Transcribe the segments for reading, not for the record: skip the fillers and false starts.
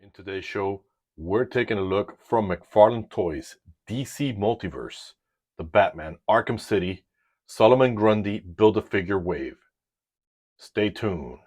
In today's show, we're taking a look from McFarlane Toys, DC Multiverse, the Batman, Arkham City, Solomon Grundy Build-A-Figure Wave. Stay tuned.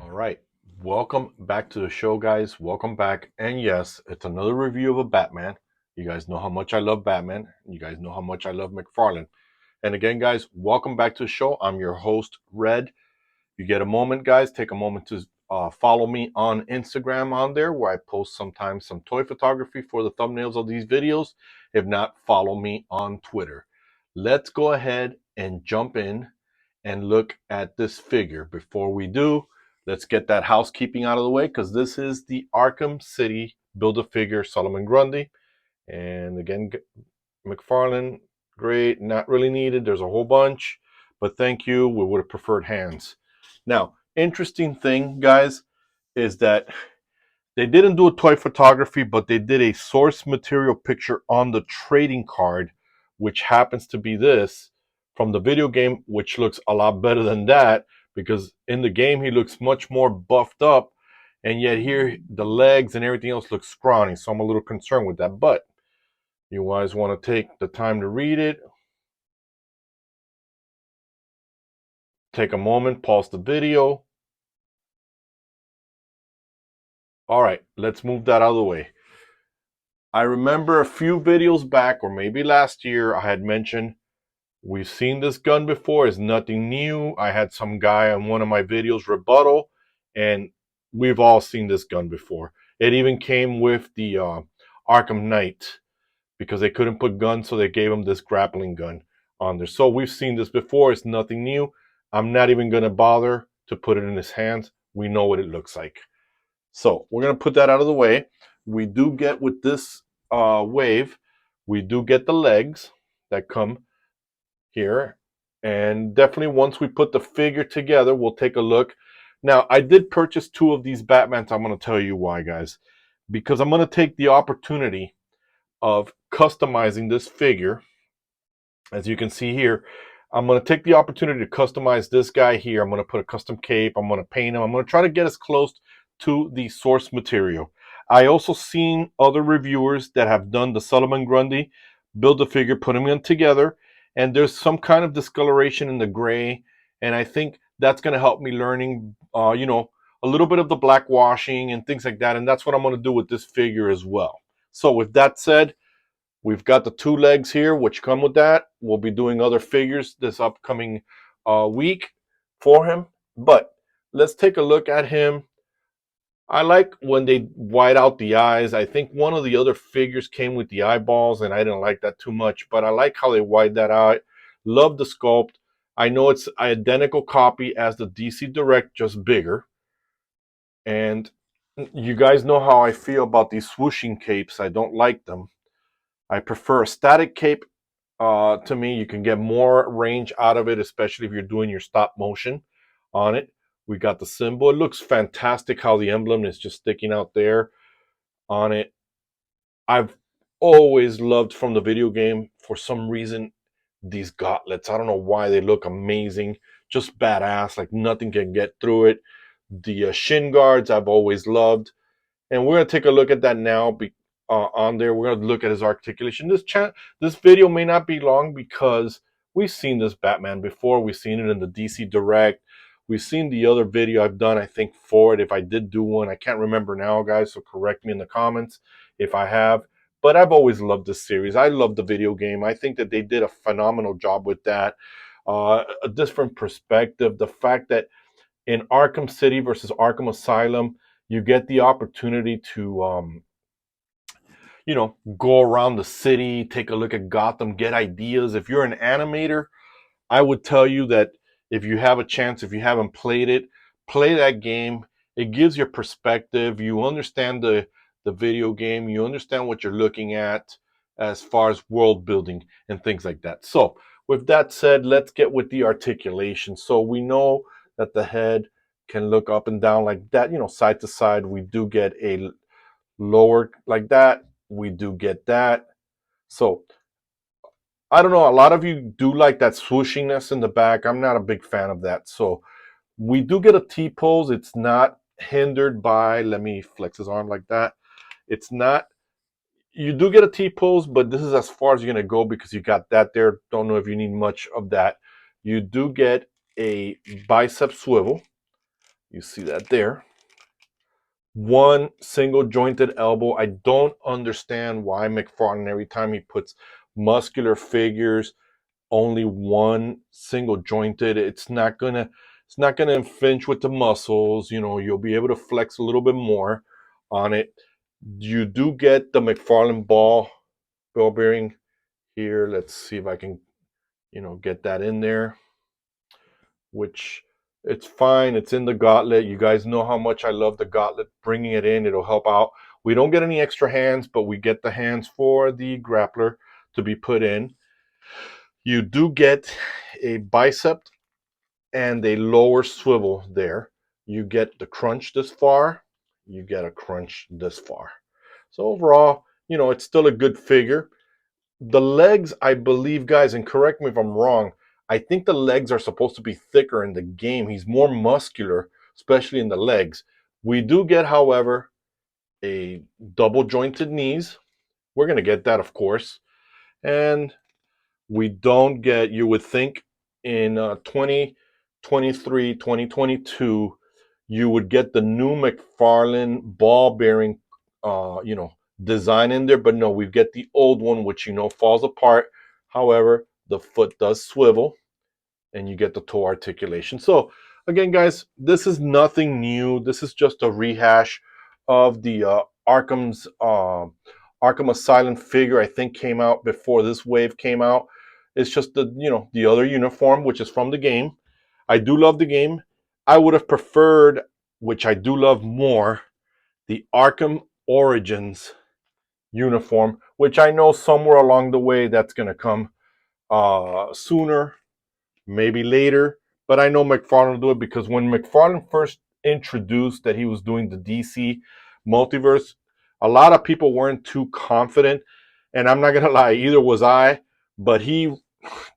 All right. Welcome back to the show, guys. Welcome back. And yes, it's another review of a Batman. You guys know how much I love Batman. You guys know how much I love McFarlane. And again, guys, welcome back to the show. I'm your host, Red. If you get a moment, guys, take a moment to follow me on Instagram on there, where I post sometimes some toy photography for the thumbnails of these videos. If not, follow me on Twitter. Let's go ahead and jump in and look at this figure. Before we do, let's get that housekeeping out of the way, because this is the Arkham City Build-A-Figure Solomon Grundy. And again, McFarlane, great, not really needed. There's a whole bunch, but thank you. We would have preferred hands. Now, interesting thing, guys, is that they didn't do a toy photography, but they did a source material picture on the trading card, which happens to be this from the video game, which looks a lot better than that, because in the game he looks much more buffed up, and yet here the legs and everything else looks scrawny, so I'm a little concerned with that. But you guys want to take the time to read it, take a moment, pause the video. All right, let's move that out of the way. I remember a few videos back, or maybe last year, I had mentioned we've seen this gun before. It's nothing new. I had some guy on one of my videos rebuttal, and we've all seen this gun before. It even came with the Arkham Knight, because they couldn't put guns, so they gave him this grappling gun on there. So we've seen this before. It's nothing new. I'm not even going to bother to put it in his hands. We know what it looks like. So we're going to put that out of the way. We do get with this wave, we do get the legs that come here. And definitely once we put the figure together, we'll take a look. Now, I did purchase two of these Batmans. I'm going to tell you why, guys. Because I'm going to take the opportunity of customizing this figure. As you can see here, I'm going to take the opportunity to customize this guy here. I'm going to put a custom cape. I'm going to paint him. I'm going to try to get as close to the source material. I also seen other reviewers that have done the Solomon Grundy Build-A-Figure, putting them together, and there's some kind of discoloration in the gray, and I think that's going to help me learning, a little bit of the black washing and things like that, and that's what I'm going to do with this figure as well. So with that said, we've got the two legs here, which come with that. We'll be doing other figures this upcoming week for him, but let's take a look at him. I like when they white out the eyes. I think one of the other figures came with the eyeballs, and I didn't like that too much, but I like how they white that out. Love the sculpt. I know it's an identical copy as the DC Direct, just bigger. And you guys know how I feel about these swooshing capes. I don't like them. I prefer a static cape. To me, you can get more range out of it, especially if you're doing your stop motion on it. We got the symbol. It looks fantastic how the emblem is just sticking out there on it. I've always loved from the video game, for some reason, these gauntlets. I don't know why they look amazing. Just badass, like nothing can get through it. The shin guards I've always loved. And we're going to take a look at that now on there. We're going to look at his articulation. This video may not be long, because we've seen this Batman before. We've seen it in the DC Direct. We've seen the other video I've done, I think, for it. If I did do one, I can't remember now, guys, so correct me in the comments if I have. But I've always loved this series. I love the video game. I think that they did a phenomenal job with that. A different perspective. The fact that in Arkham City versus Arkham Asylum, you get the opportunity to, go around the city, take a look at Gotham, get ideas. If you're an animator, I would tell you that if you have a chance, if you haven't played it, play that game. It gives you perspective. You understand the video game. You understand what you're looking at as far as world building and things like that. So with that said, let's get with the articulation. So we know that the head can look up and down like that, side to side. We do get a lower like that. We do get that. So I don't know. A lot of you do like that swooshiness in the back. I'm not a big fan of that. So we do get a T-pose. It's not hindered by, let me flex his arm like that. It's not, you do get a T-pose, but this is as far as you're going to go because you got that there. Don't know if you need much of that. You do get a bicep swivel. You see that there. One single jointed elbow. I don't understand why McFarlane, every time he puts muscular figures, only one single jointed. It's not gonna infringe with the muscles. You'll be able to flex a little bit more on it. You do get the McFarlane ball bearing here. Let's see if I can get that in there, which it's fine. It's in the gauntlet. You guys know how much I love the gauntlet. Bringing it in, it'll help out. We don't get any extra hands, but we get the hands for the grappler to be put in. You do get a bicep and a lower swivel there. You get the crunch this far. You get a crunch this far. So overall, it's still a good figure. The legs, I believe, guys, and correct me if I'm wrong, I think the legs are supposed to be thicker in the game. He's more muscular, especially in the legs. We do get, however, a double jointed knees. We're going to get that, of course. And we don't get, you would think in 2023, 2022, you would get the new McFarlane ball bearing, design in there. But no, we get the old one, which, falls apart. However, the foot does swivel and you get the toe articulation. So again, guys, this is nothing new. This is just a rehash of the Arkham Asylum figure. I think came out before this wave came out. It's just the other uniform, which is from the game. I do love the game. I would have preferred, which I do love more, the Arkham Origins uniform, which I know somewhere along the way that's going to come sooner, maybe later. But I know McFarlane will do it because when McFarlane first introduced that he was doing the DC multiverse, a lot of people weren't too confident. And I'm not going to lie, either was I. But he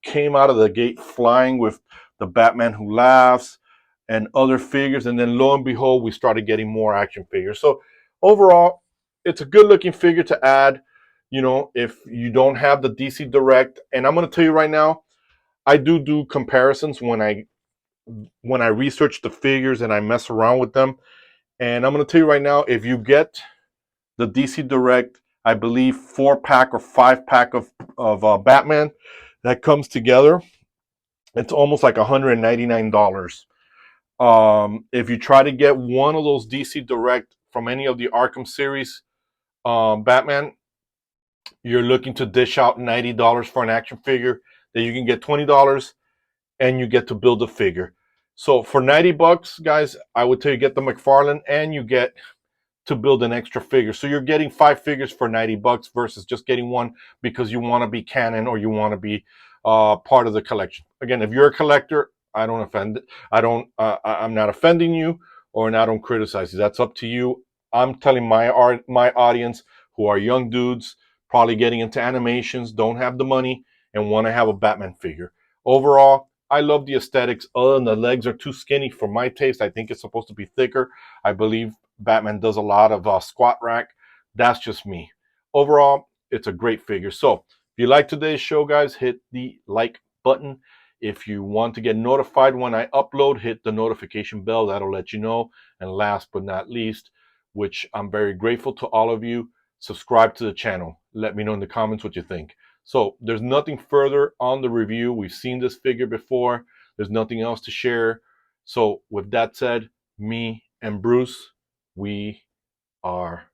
came out of the gate flying with the Batman Who Laughs and other figures. And then lo and behold, we started getting more action figures. So overall, it's a good looking figure to add, if you don't have the DC Direct. And I'm going to tell you right now, I do comparisons when I research the figures and I mess around with them. And I'm going to tell you right now, if you get the DC Direct, I believe 4-pack or 5-pack of Batman that comes together, it's almost like $199. If you try to get one of those DC Direct from any of the Arkham series Batman, you're looking to dish out $90 for an action figure that you can get $20 and you get to build a figure. So for $90, guys, I would tell you get the McFarlane and you get to build an extra figure. So you're getting 5 figures for $90 versus just getting one because you want to be canon or you want to be part of the collection. Again, if you're a collector, I don't offend. I'm not offending you, or I don't criticize you. That's up to you. I'm telling my audience who are young dudes, probably getting into animations, don't have the money, and want to have a Batman figure. Overall, I love the aesthetics. Other than the legs are too skinny for my taste. I think it's supposed to be thicker. I believe Batman does a lot of squat rack. That's just me. Overall, it's a great figure. So if you like today's show, guys, hit the like button. If you want to get notified when I upload, hit the notification bell. That'll let you know. And last but not least, which I'm very grateful to all of you, subscribe to the channel. Let me know in the comments what you think. So there's nothing further on the review. We've seen this figure before. There's nothing else to share. So with that said, me and Bruce, we are